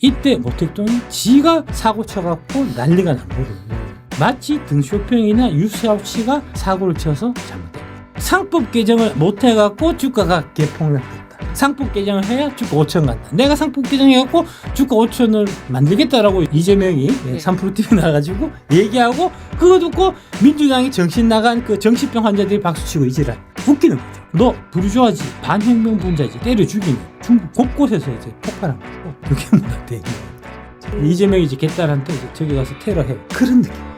이때 모택동이 지가 사고 쳐갖고 난리가 난 거를 마치 등쇼평이나 유사우치가 사고를 쳐서 잘못된 거예요. 상법 개정을 못해갖고 주가가 개폭락됐다. 상법 개정을 해야 주가 5천 간다. 내가 상법 개정해갖고 주가 5천을 만들겠다라고 이재명이 3프로 TV 나가지고 얘기하고 그거 듣고 민주당이 정신 나간 그 정신병 환자들이 박수치고 이지랄 웃기는 거죠. 너 부르주아지 반혁명 분자지 때려 죽이는 중국 곳곳에서 이제 폭발한 거고 그게 뭐야 대기. 이재명이 이제 개딸한테 이제 저기 가서 테러해 그런 느낌.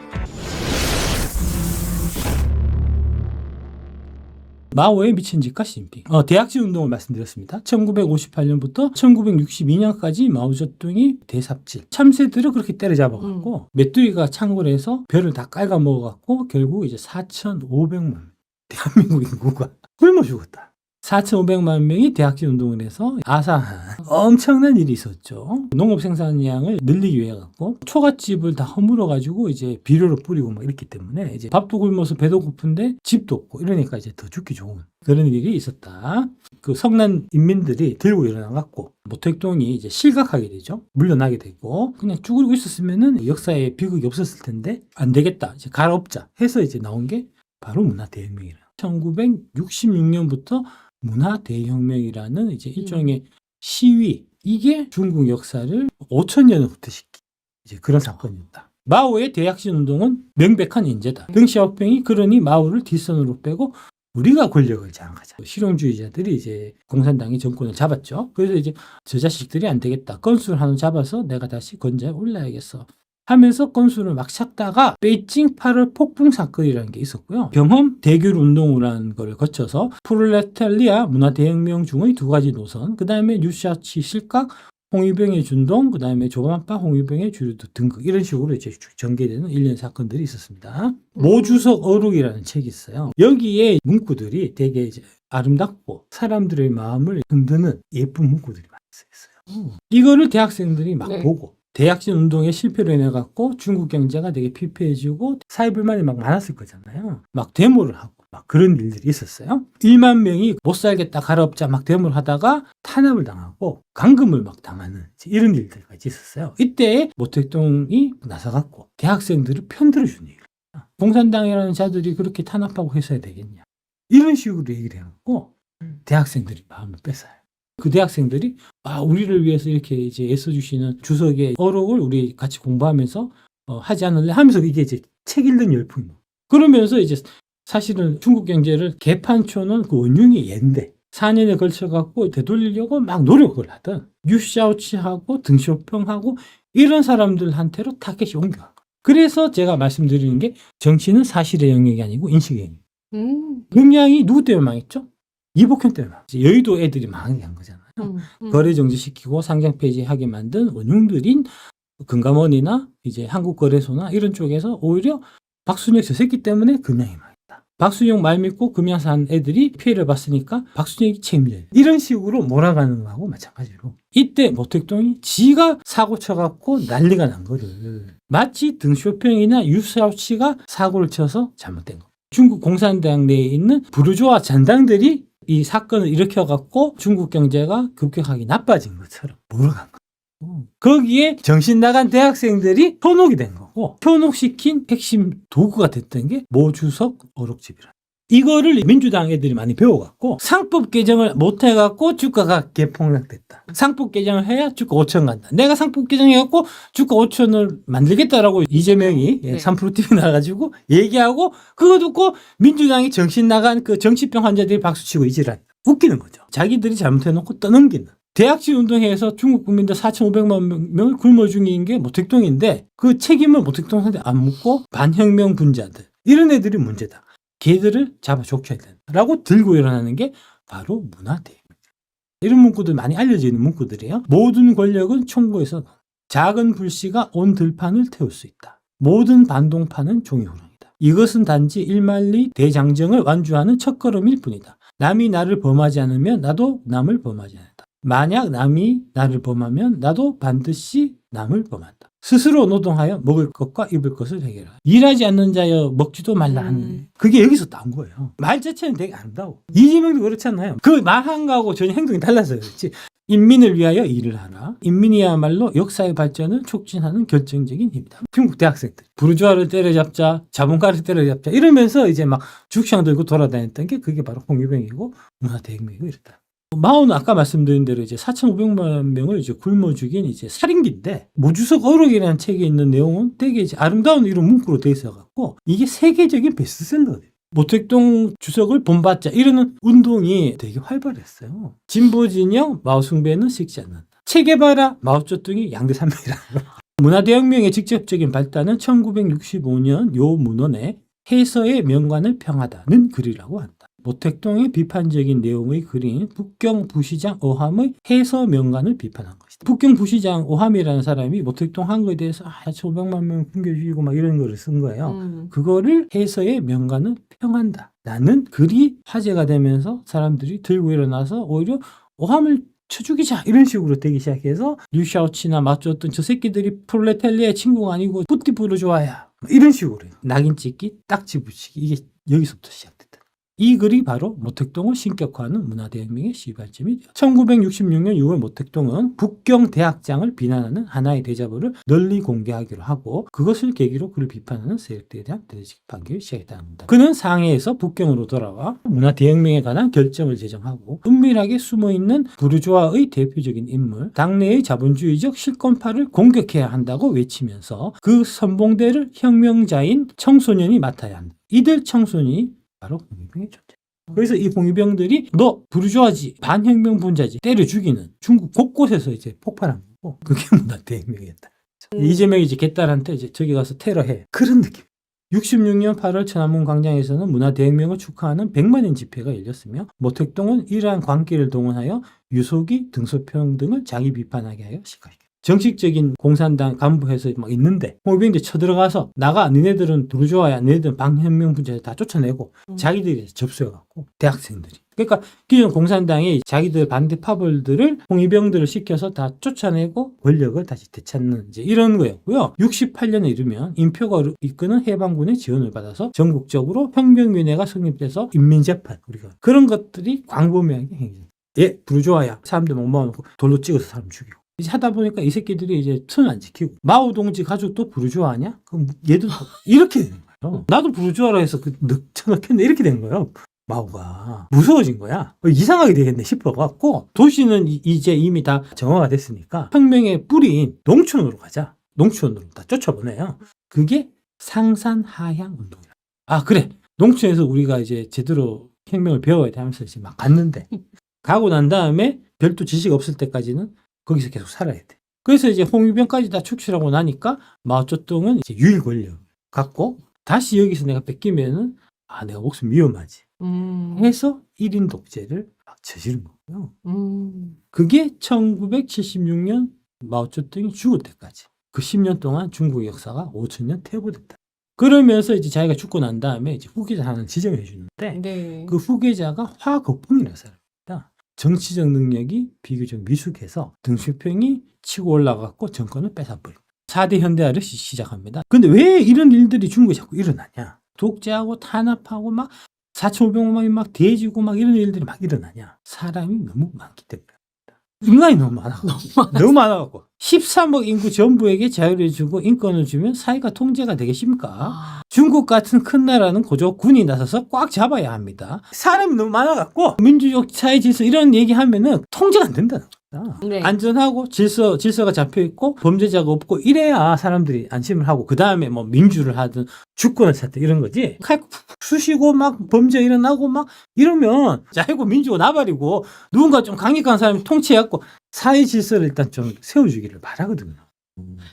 마오의 미친 짓과 신빙. 대학지 운동을 말씀드렸습니다. 1958년부터 1962년까지 마오쩌둥이 대삽질 참새들을 그렇게 때려잡아갖고 메뚜기가 창궐 해서 별을 다 깔아먹어갖고 결국 이제 4,500만 대한민국 인구가 굶어 죽었다. 4,500만 명이 대학지 운동을 해서 아사한 엄청난 일이 있었죠. 농업 생산량을 늘리기 위해 갖고 초가집을 다 허물어 가지고 이제 비료를 뿌리고 막 이랬기 때문에 이제 밥도 굶어서 배도 고픈데 집도 없고 이러니까 이제 더 죽기 좋은 그런 일이 있었다. 그 성난 인민들이 들고 일어나 갖고 모택동이 이제 실각하게 되죠. 물러나게 되고 그냥 쭈그리고 있었으면은 역사에 비극이 없었을 텐데 안 되겠다. 이제 갈아엎자 해서 이제 나온 게 바로 문화대혁명이라. 1966년부터 문화대혁명이라는 이제 일종의 시위 이게 중국 역사를 5,000년을 후퇴시킨 이제 그런 사건이었다. 마오의 대약신 운동은 명백한 인재다. 덩시아오팽이 그러니 마오를 뒷선으로 빼고 우리가 권력을 장악하자. 실용주의자들이 이제 공산당이 정권을 잡았죠. 그래서 이제 저 자식들이 안 되겠다. 건수를 하나 잡아서 내가 다시 건자에 올라야겠어. 하면서 건수를 막 찾다가 베이징 8월 폭풍 사건이라는 게 있었고요. 병험 대귤 운동이라는 걸 거쳐서 프롤레타리아 문화대혁명 중의 두 가지 노선, 그 다음에 유샤치 실각, 홍위병의 준동, 그 다음에 조만파 홍위병의 주류도 등극 이런 식으로 이제 전개되는 일련의 사건들이 있었습니다. 모주석 어록이라는 책이 있어요. 여기에 문구들이 되게 이제 아름답고 사람들의 마음을 흔드는 예쁜 문구들이 많이 쓰였어요. 이거를 대학생들이 막 보고 대약진 운동의 실패로 인해 갖고 중국 경제가 되게 피폐해지고 사회불만이 막 많았을 거잖아요. 막 데모를 하고 막 그런 일들이 있었어요. 1만 명이 못 살겠다 갈아엎자 막 데모를 하다가 탄압을 당하고 감금을 막 당하는 이런 일들까지 있었어요. 이때 모택동이 나서갖고 대학생들을 편들어주는 얘기를 해요. 공산당이라는 자들이 그렇게 탄압하고 했어야 되겠냐. 이런 식으로 얘기를 해갖고 대학생들이 마음을 뺏어요. 그 대학생들이 우리를 위해서 이렇게 이제 애써주시는 주석의 어록을 우리 같이 공부하면서 하지 않을래 하면서 이게 이제 책 읽는 열풍이. 그러면서 이제 사실은 중국 경제를 개판초는 그 원흉이 얘인데 4년에 걸쳐갖고 되돌리려고 막 노력을 하던 유샤오치하고 등쇼평하고 이런 사람들한테로 타겟이 옮겨간 거예요. 그래서 제가 말씀드리는 게 정치는 사실의 영역이 아니고 인식의 영역. 명량이 누구 때문에 망했죠? 이복현 때문에 여의도 애들이 망하게 한 거잖아요. 거래 정지시키고 상장 폐지하게 만든 원흉들인 금감원이나 이제 한국거래소나 이런 쪽에서 오히려 박순혁 저 새끼 때문에 금양이 망했다. 박순혁 말 믿고 금양 산 애들이 피해를 봤으니까 박순혁이 책임져야 돼. 이런 식으로 몰아가는 거하고 마찬가지로 이때 모택동이 지가 사고 쳐갖고 난리가 난 거를 마치 등쇼평이나 유사우치가 사고를 쳐서 잘못된 거. 중국 공산당 내에 있는 부르주아 잔당들이 이 사건을 일으켜갖고 중국 경제가 급격하게 나빠진 것처럼 몰아간 거예요. 거기에 정신 나간 대학생들이 현혹이 된 거고 현혹시킨 핵심 도구가 됐던 게 모주석 어록집이라. 이거를 민주당 애들이 많이 배워갖고 상법 개정을 못해갖고 주가가 개폭락됐다. 상법 개정을 해야 주가 5천 간다. 내가 상법 개정해갖고 주가 5천을 만들겠다라고 이재명이 3프로 TV 나가지고 얘기하고 그거 듣고 민주당이 정신 나간 그 정신병 환자들이 박수치고 이지랄 웃기는 거죠. 자기들이 잘못해놓고 떠넘기는. 대학지 운동회에서 중국 국민들 4,500만 명을 굶어 죽인 게 모택동인데 그 책임을 모택동한테 안 묻고 반혁명 분자들 이런 애들이 문제다. 걔들을 잡아 족쳐야 된다라고 들고 일어나는 게 바로 문화대혁명입니다. 이런 문구들 많이 알려져 있는 문구들이에요. 모든 권력은 총구에서 작은 불씨가 온 들판을 태울 수 있다. 모든 반동판은 종이호랑이다. 이것은 단지 일만리 대장정을 완주하는 첫걸음일 뿐이다. 남이 나를 범하지 않으면 나도 남을 범하지 않는다. 만약 남이 나를 범하면 나도 반드시 남을 범한다. 스스로 노동하여 먹을 것과 입을 것을 해결하라. 일하지 않는 자여 먹지도 말라 하는 그게 여기서 나온 거예요. 말 자체는 되게 아름다워. 이재명도 그렇잖아요. 그 말한 거하고 전혀 행동이 달라서 그렇지. 인민을 위하여 일을 하라. 인민이야말로 역사의 발전을 촉진하는 결정적인 힘이다. 중국 대학생들 부르주아를 때려잡자, 자본가를 때려잡자 이러면서 이제 막 죽창 들고 돌아다녔던 게 그게 바로 홍위병이고 문화대혁명이고 이랬다. 마오는 아까 말씀드린 대로 이제 4,500만 명을 이제 굶어 죽인 이제 살인기인데 모주석 어록이라는 책에 있는 내용은 되게 이제 아름다운 이런 문구로 돼 있어 갖고 이게 세계적인 베스트셀러가 돼요. 모택동 주석을 본받자 이러는 운동이 되게 활발했어요. 진보 진영 마오숭배는 식지 않는다. 체게바라 마오쩌둥이 양대산맥이라는 거. 문화대혁명의 직접적인 발단은 1965년 요 문헌에 해서의 명관을 평하다는 글이라고 한다. 모택동의 비판적인 내용의 글인 북경 부시장 어함의 해서 명관을 비판한 것이다. 북경 부시장 어함이라는 사람이 모택동 한 거에 대해서 500만 명 굶겨 죽이고 막 이런 거를 쓴 거예요. 그거를 해서의 명관을 평한다. 라는 글이 화제가 되면서 사람들이 들고 일어나서 오히려 어함을 쳐 죽이자 이런 식으로 되기 시작해서 류샤오치나 마쩌던 저 새끼들이 프롤레탈리아의 친구가 아니고 뿌띠 부르주아야 이런 식으로 낙인 찍기, 딱지 붙이기 이게 여기서부터 시작됐다. 이 글이 바로 모택동을 신격화하는 문화대혁명의 시발점이 되었다. 1966년 6월 모택동은 북경 대학장을 비난하는 하나의 대자보를 널리 공개하기로 하고 그것을 계기로 그를 비판하는 세력들에 대한 대대적 반격을 시작했다는 겁니다. 그는 상해에서 북경으로 돌아와 문화대혁명에 관한 결정을 제정하고 은밀하게 숨어있는 부르주아의 대표적인 인물, 당내의 자본주의적 실권파를 공격해야 한다고 외치면서 그 선봉대를 혁명자인 청소년이 맡아야 한다. 이들 청소년이 바로 홍위병의 존재. 그래서 이 홍위병들이 너 부르주아지 반혁명 분자지 때려 죽이는 중국 곳곳에서 이제 폭발한 거고 그게 문화대혁명이었다. 이재명이 이제 개딸한테 이제 저기 가서 테러해 그런 느낌. 66년 8월 천안문 광장에서는 문화대혁명을 축하하는 100만인 집회가 열렸으며 모택동은 이러한 광기를 동원하여 유속이 등소평 등을 자기 비판하게 하여 시켰다. 정식적인 공산당 간부에서 막 있는데 홍위병들이 쳐들어가서 나가 니네들은 부르주아야 니네들은 반혁명 분자야 다 쫓아내고 자기들이 접수해갖고 대학생들이 그러니까 기존 공산당이 자기들 반대 파벌들을 홍위병들을 시켜서 다 쫓아내고 권력을 다시 되찾는 이제 이런 거였고요. 68년에 이르면 인표가 이끄는 해방군의 지원을 받아서 전국적으로 혁명위원회가 성립돼서 인민재판 우리가 그런 것들이 광범위하게 행해졌다. 예, 부르주아야 사람들 못 모아놓고 돌로 찍어서 사람 죽이고 이제 하다 보니까 이 새끼들이 이제 선 안 지키고 마오 동지 가족도 부르주아 아니야? 그럼 얘도 이렇게 되는 거예요. 나도 부르주아라 해서 쳐넣겠네 이렇게 된 거예요. 마오가 무서워진 거야. 이상하게 되겠네 싶어갖고 도시는 이제 이미 다 정화가 됐으니까 혁명의 뿌리인 농촌으로 가자. 농촌으로 다 쫓아보내요. 그게 상산하향 운동이야. 아 그래 농촌에서 우리가 이제 제대로 혁명을 배워야 돼 하면서 이제 막 갔는데 가고 난 다음에 별도 지식 없을 때까지는 거기서 계속 살아야 돼. 그래서 이제 홍위병까지 다 축출하고 나니까 마오쩌둥은 이제 유일 권력을 갖고 다시 여기서 내가 뺏기면은 아 내가 목숨 위험하지. 해서 1인 독재를 막 저지른 거고요. 그게 1976년 마오쩌둥이 죽을 때까지 그 10년 동안 중국 역사가 5,000년 퇴보됐다. 그러면서 이제 자기가 죽고 난 다음에 이제 후계자 하나 지정해 주는데 네. 그 후계자가 화거풍이라는 사람입니다. 정치적 능력이 비교적 미숙해서 등수평이 치고 올라갔고 정권을 뺏어버립니다. 4대 현대화를 시작합니다. 근데 왜 이런 일들이 중국에 자꾸 일어나냐? 독재하고 탄압하고 막 4,500만이 막 대지고 막 이런 일들이 막 일어나냐? 사람이 너무 많기 때문에. 인간이 너무 많아. 너무 많아갖고. 13억 인구 전부에게 자유를 주고 인권을 주면 사회가 통제가 되겠습니까? 중국 같은 큰 나라는 고조 군이 나서서 꽉 잡아야 합니다. 사람이 너무 많아갖고 민주적 사회 질서 이런 얘기하면은 통제가 안 된다는 거다. 네. 안전하고 질서가 잡혀있고 범죄자가 없고 이래야 사람들이 안심을 하고 그 다음에 뭐 민주를 하든 주권을 찾든 이런 거지. 칼 쑤시고 막 범죄 일어나고 막 이러면 자유고 민주가 나발이고 누군가 좀 강력한 사람이 통치해갖고 사회 질서를 일단 좀 세워주기를 바라거든요.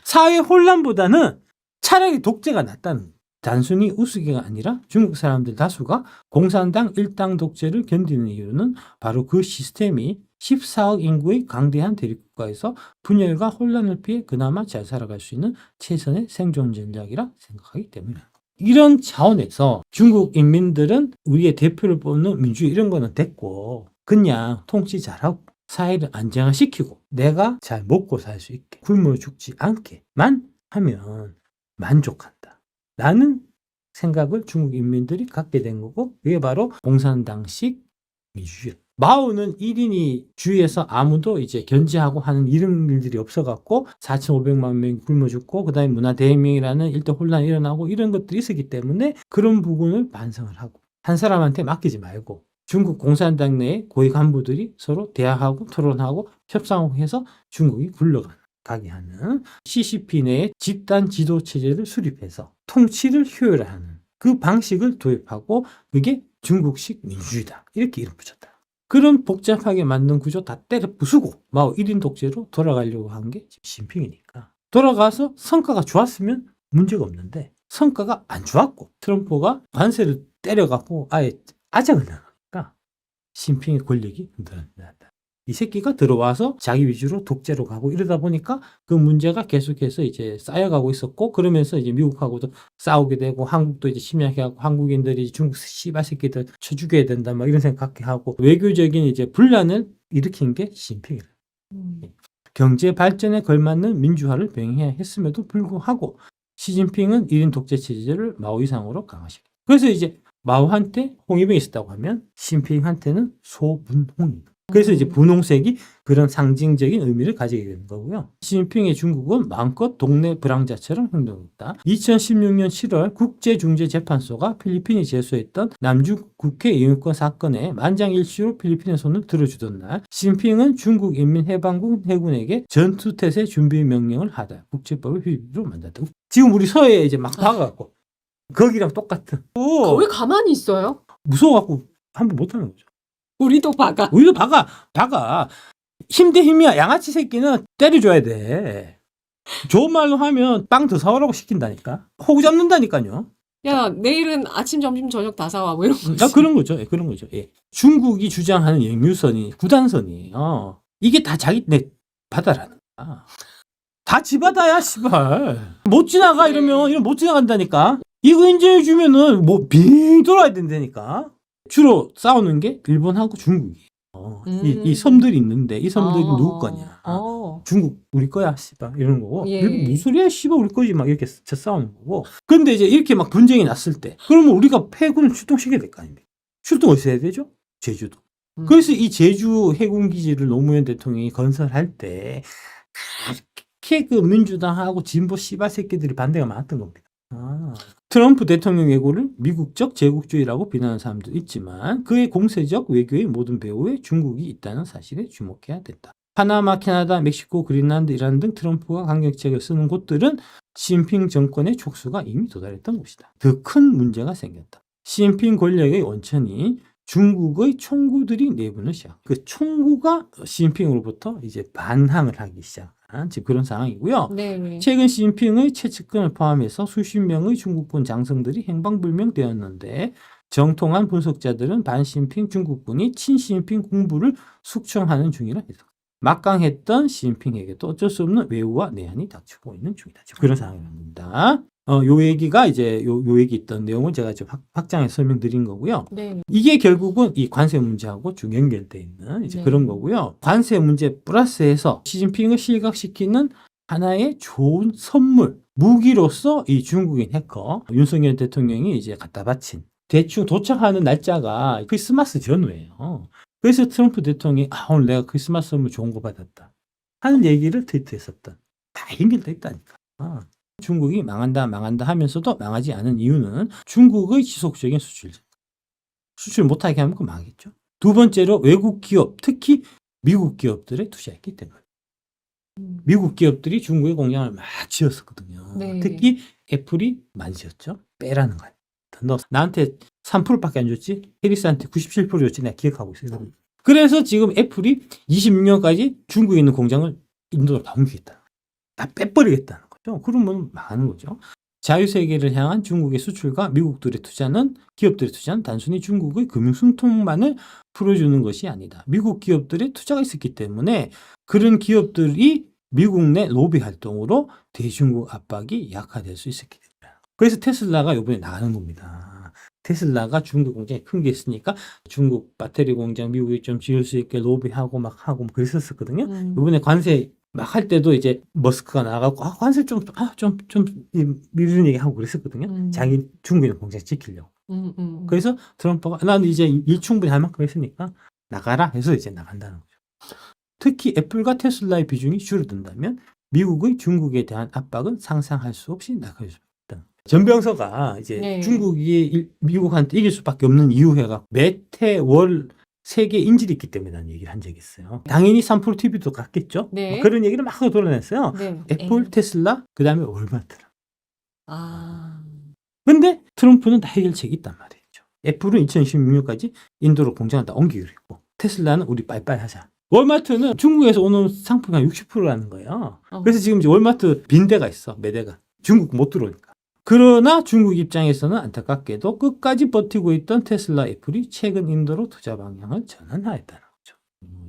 사회 혼란보다는 차라리 독재가 낫다는 거예요. 단순히 우스개가 아니라 중국 사람들 다수가 공산당 일당 독재를 견디는 이유는 바로 그 시스템이 14억 인구의 강대한 대립국가에서 분열과 혼란을 피해 그나마 잘 살아갈 수 있는 최선의 생존 전략이라 생각하기 때문이다. 이런 차원에서 중국 인민들은 우리의 대표를 뽑는 민주주의 이런 거는 됐고 그냥 통치 잘하고 사회를 안정화시키고 내가 잘 먹고 살 수 있게 굶어 죽지 않게만 하면 만족한다. 라는 생각을 중국 인민들이 갖게 된 거고 그게 바로 공산당식 민주주의. 마오는 1인이 주위에서 아무도 이제 견제하고 하는 이런 일들이 없어갖고 4,500만 명이 굶어 죽고 그다음에 문화 대혁명이라는 일대 혼란이 일어나고 이런 것들이 있었기 때문에 그런 부분을 반성을 하고 한 사람한테 맡기지 말고 중국 공산당 내의 고위 간부들이 서로 대화하고 토론하고 협상하고 해서 중국이 굴러가게 하는 CCP 내의 집단 지도 체제를 수립해서 통치를 효율화하는 그 방식을 도입하고 그게 중국식 민주주의다. 이렇게 이름 붙였다. 그런 복잡하게 만든 구조 다 때려 부수고 마오 1인 독재로 돌아가려고 한 게 시진핑이니까. 돌아가서 성과가 좋았으면 문제가 없는데 성과가 안 좋았고 트럼프가 관세를 때려갖고 아예 아작을 나니까 시진핑의 권력이 흔들린다. 이 새끼가 들어와서 자기 위주로 독재로 가고 이러다 보니까 그 문제가 계속해서 이제 쌓여가고 있었고 그러면서 이제 미국하고도 싸우게 되고 한국도 이제 침략해가고 한국인들이 중국 씨발 새끼들 쳐 죽여야 된다 막 이런 생각하게 하고 외교적인 이제 분란을 일으킨 게 시진핑이다. 경제 발전에 걸맞는 민주화를 병행해야 했음에도 불구하고 시진핑은 1인 독재 체제를 마오 이상으로 강화시켰다. 그래서 이제 마오한테 홍위병이 있었다고 하면 시진핑한테는 소분홍입니다. 그래서 이제 분홍색이 그런 상징적인 의미를 가지게 되는 거고요. 시진핑의 중국은 마음껏 동네 불황자처럼 행동했다. 2016년 7월 국제중재재판소가 필리핀이 제소했던 남중 국회 영유권 사건에 만장일치로 필리핀의 손을 들어주던 날 시진핑은 중국 인민해방군 해군에게 전투태세 준비 명령을 하다 국제법을 휘비로 만들었다. 지금 우리 서해에 이제 막 박아갖고 거기랑 똑같은. 왜 가만히 있어요? 무서워갖고 한번 못하는 거죠. 우리도 박아. 우리도 박아. 힘 대 힘이야. 양아치 새끼는 때려줘야 돼. 좋은 말로 하면 빵 더 사오라고 시킨다니까. 호구 잡는다니까요. 야, 내일은 아침, 점심, 저녁 다 사와. 뭐 이런 거. 그런 거죠. 그런 거죠. 예. 중국이 주장하는 영유선이 9단선이에요. 이게 다 자기네 바다라는 거야. 다 지 바다야, 씨발. 못 지나가 이러면 못 지나간다니까. 이거 인정해주면은 빙 돌아야 된다니까. 주로 싸우는 게 일본하고 중국이에요. 이 섬들이 있는데 이 섬들이 누구 거냐. 중국 우리 거야 씨발 이러는 거고 예. 일본 무슨 소리야 씨발 우리 거지 막 이렇게 싸우는 거고. 근데 이제 이렇게 막 분쟁이 났을 때 그러면 우리가 해군을 출동시켜야 될 거 아닙니까? 출동 어디서 해야 되죠? 제주도. 그래서 이 제주 해군기지를 노무현 대통령이 건설할 때 그렇게 그 민주당하고 진보 씨발 새끼들이 반대가 많았던 겁니다. 트럼프 대통령 외교를 미국적 제국주의라고 비난하는 사람도 있지만 그의 공세적 외교의 모든 배후에 중국이 있다는 사실에 주목해야 된다. 파나마, 캐나다, 멕시코, 그린란드, 이란 등 트럼프가 강경책을 쓰는 곳들은 시진핑 정권의 촉수가 이미 도달했던 곳이다. 더 큰 문제가 생겼다. 시진핑 권력의 원천이 중국의 총구들이 내분을 시작. 그 총구가 시진핑으로부터 이제 반항을 하기 시작. 지금 그런 상황이고요. 네. 최근 시진핑의 최측근을 포함해서 수십 명의 중국군 장성들이 행방불명되었는데 정통한 분석자들은 반시진핑 중국군이 친시진핑 군부를 숙청하는 중이라 해서 막강했던 시진핑에게도 어쩔 수 없는 외우와 내한이 닥치고 있는 중이다. 지금 그런 상황입니다. 요 얘기가 이제 요 얘기 있던 내용을 제가 좀 확장해서 설명드린 거고요. 네. 이게 결국은 이 관세 문제하고 쭉 연결되어 있는 이제 그런 거고요. 관세 문제 플러스해서 시진핑을 실각시키는 하나의 좋은 선물, 무기로서 이 중국인 해커 윤석열 대통령이 이제 갖다 바친 대충 도착하는 날짜가 크리스마스 전후예요. 그래서 트럼프 대통령이 오늘 내가 크리스마스 선물 좋은 거 받았다 하는 얘기를 트위트했었던. 다 연결돼 있다니까. 중국이 망한다 하면서도 망하지 않은 이유는 중국의 지속적인 수출 못하게 하면 그 망하겠죠. 두 번째로 외국 기업, 특히 미국 기업들에 투자했기 때문에. 미국 기업들이 중국의 공장을 막 지었었거든요. 네. 특히 애플이 많이 지었죠. 빼라는 거야. 너 나한테 3%밖에 안 줬지? 해리스한테 97% 줬지? 내가 기억하고 있어요. 그래서 지금 애플이 26년까지 중국에 있는 공장을 인도로 다 옮기겠다. 다 빼버리겠다는 거죠. 그러면 망하는 거죠. 자유세계를 향한 중국의 수출과 미국들의 투자는 기업들의 투자는 단순히 중국의 금융 숨통만을 풀어주는 것이 아니다. 미국 기업들의 투자가 있었기 때문에 그런 기업들이 미국 내 로비 활동으로 대중국 압박이 약화될 수 있었기 때문에. 그래서 테슬라가 이번에 나가는 겁니다. 테슬라가 중국 공장에 큰 게 있으니까 중국 배터리 공장 미국이 좀 지을 수 있게 로비하고 막 하고 그랬었거든요. 이번에 관세 막 할 때도 이제 머스크가 나가고 관세 좀 이런 얘기 하고 그랬었거든요. 자기 중국에 있는 공장 지키려고. 그래서 트럼프가 나는 이제 일 충분히 할 만큼 했으니까 나가라 해서 이제 나간다는 거죠. 특히 애플과 테슬라의 비중이 줄어든다면 미국의 중국에 대한 압박은 상상할 수 없이 나갈 수 있다. 전병서가 이제 네. 중국이 미국한테 이길 수밖에 없는 이유가 메테월 세계 인질이 있기 때문이라는 얘기를 한 적이 있어요. 당연히 3프로 TV도 갔겠죠. 네. 그런 얘기를 막 하고 돌아냈어요. 네. 애플, 테슬라, 그 다음에 월마트. 아. 근데 트럼프는 다 해결책이 있단 말이죠. 애플은 2026년까지 인도로 공장을 다 옮기기로 했고, 테슬라는 우리 빠이빠이 하자. 월마트는 중국에서 오는 상품이 한 60%라는 거예요. 그래서 지금 이제 월마트 빈대가 있어, 매대가. 중국 못 들어오니까. 그러나 중국 입장에서는 안타깝게도 끝까지 버티고 있던 테슬라, 애플이 최근 인도로 투자 방향을 전환하였다는 거죠.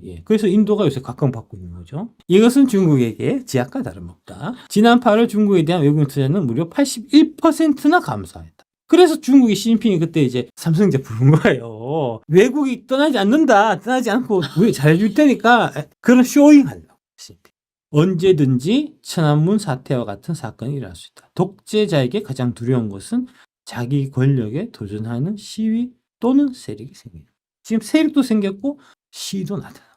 예. 그래서 인도가 요새 각광받고 있는 거죠. 이것은 중국에게 제약과 다름없다. 지난 8월 중국에 대한 외국인 투자는 무려 81%나 감소했다. 그래서 중국이 시진핑이 그때 이제 삼성전자 부른 거예요. 외국이 떠나지 않는다. 떠나지 않고 우리 잘해줄 테니까 그런 쇼잉 하려고. 시진핑. 언제든지 천안문 사태와 같은 사건이 일어날 수 있다. 독재자에게 가장 두려운 것은 자기 권력에 도전하는 시위 또는 세력이 생깁니다. 지금 세력도 생겼고 시위도 나타났어요.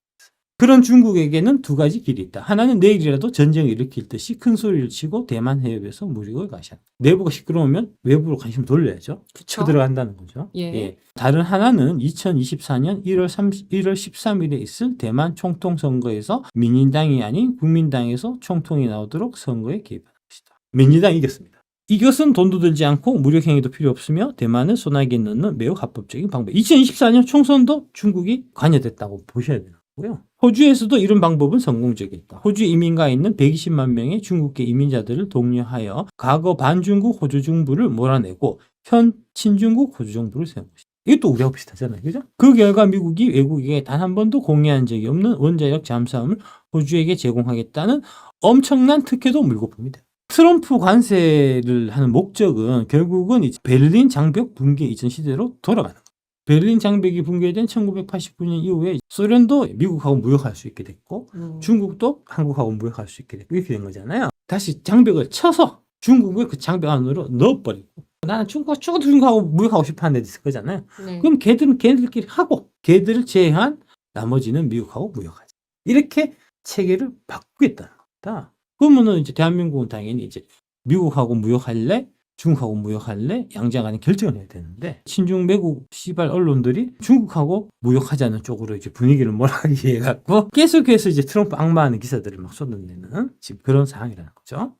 그런 중국에게는 두 가지 길이 있다. 하나는 내일이라도 전쟁을 일으킬 듯이 큰 소리를 치고 대만 해협에서 무력을 가시한다. 내부가 시끄러우면 외부로 관심 돌려야죠. 그쵸. 쳐들어간다는 거죠. 예. 다른 하나는 2024년 1월 13일에 있을 대만 총통 선거에서 민진당이 아닌 국민당에서 총통이 나오도록 선거에 개입하는 것이다. 민진당이 이겼습니다. 이것은 돈도 들지 않고 무력행위도 필요 없으며 대만을 소나기에 넣는 매우 합법적인 방법. 2024년 총선도 중국이 관여됐다고 보셔야 되는 거고요. 호주에서도 이런 방법은 성공적이었다. 호주 이민가 있는 120만 명의 중국계 이민자들을 독려하여 과거 반중국 호주 정부를 몰아내고 현 친중국 호주 정부를 세운 것이다. 이것도 우리하고 비슷하잖아요. 그죠? 그 결과 미국이 외국에게 단 한 번도 공개한 적이 없는 원자력 잠수함을 호주에게 제공하겠다는 엄청난 특혜도 물고 봅니다. 트럼프 관세를 하는 목적은 결국은 이제 베를린 장벽 붕괴 이전 시대로 돌아가는 거예요. 베를린 장벽이 붕괴된 1989년 이후에 소련도 미국하고 무역할 수 있게 됐고 중국도 한국하고 무역할 수 있게 됐고 이렇게 된 거잖아요. 다시 장벽을 쳐서 중국을 그 장벽 안으로 넣어버리고 나는 중국하고 무역하고 싶어하는 애들 있을 거잖아요. 네. 그럼 걔들은 걔들끼리 하고 걔들을 제외한 나머지는 미국하고 무역하자. 이렇게 체계를 바꾸겠다는 겁니다. 그러면은 이제 대한민국은 당연히 이제 미국하고 무역할래? 중국하고 무역할래? 양자 간에 결정을 해야 되는데 친중 매국 시발 언론들이 중국하고 무역하자는 쪽으로 이제 분위기를 몰아가게 해갖고 계속해서 이제 트럼프 악마하는 기사들을 막 쏟아내는 지금 그런 상황이라는 거죠.